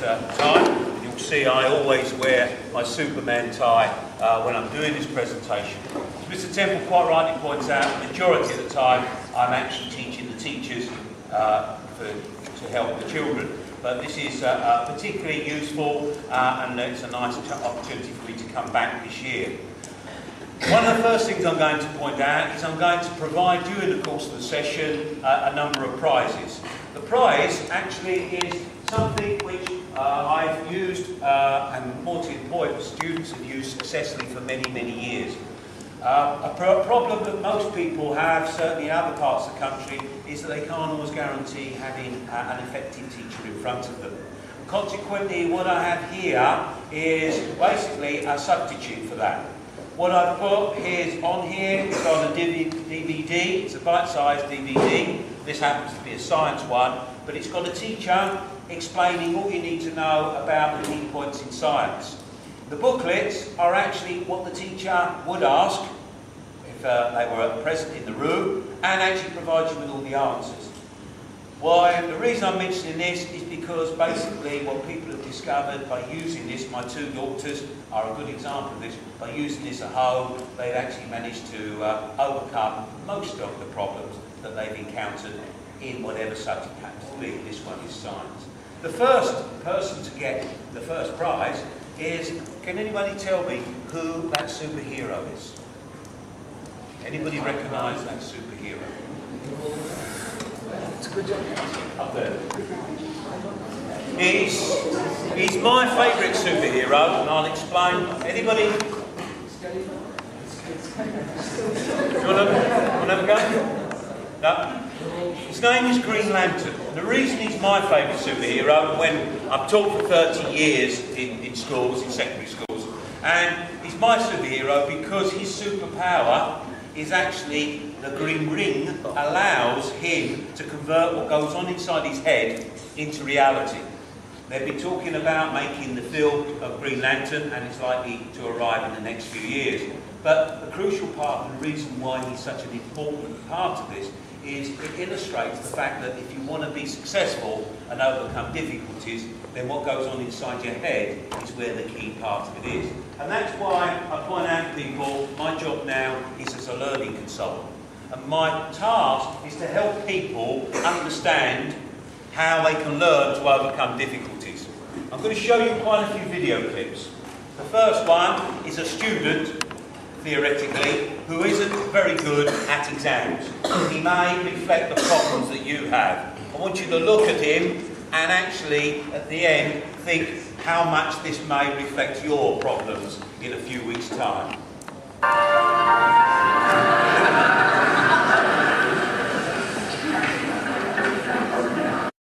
time. You'll see I always wear my Superman tie when I'm doing this presentation. As Mr. Temple quite rightly points out, the majority of the time I'm actually teaching the teachers to help the children. But this is particularly useful and it's a nice opportunity for me to come back this year. One of the first things I'm going to point out is I'm going to provide during the course of the session a number of prizes. The prize actually is something which I've used and more to the point students have used successfully for many, many years. A problem that most people have, certainly in other parts of the country, is that they can't always guarantee having an effective teacher in front of them. Consequently, what I have here is basically a substitute for that. What I've put is on here, it's on a DVD, it's a bite-sized DVD. This happens to be a science one, but it's got a teacher explaining all you need to know about the key points in science. The booklets are actually what the teacher would ask if they were present in the room, and actually provide you with all the answers. Why? The reason I'm mentioning this is because basically what people have discovered by using this, my two daughters are a good example of this, by using this at home, they've actually managed to overcome most of the problems that they've encountered in whatever subject happens to be. This one is science. The first person to get the first prize is, can anybody tell me who that superhero is? Anybody recognise that superhero? It's a good job. Up there. He's my favourite superhero, and I'll explain. Anybody? You want to have a go? No? His name is Green Lantern. The reason he's my favourite superhero, when I've taught for 30 years in schools, in secondary schools, and he's my superhero because his superpower is actually the green ring allows him to convert what goes on inside his head into reality. They've been talking about making the film of Green Lantern, and it's likely to arrive in the next few years. But the crucial part and the reason why he's such an important part of this is it illustrates the fact that if you want to be successful and overcome difficulties, then what goes on inside your head is where the key part of it is. And that's why I point out to people, my job now is as a learning consultant. And my task is to help people understand how they can learn to overcome difficulties. I'm going to show you quite a few video clips. The first one is a student, theoretically, who isn't very good at exams. He may reflect the problems that you have. I want you to look at him and actually, at the end, think how much this may reflect your problems in a few weeks' time.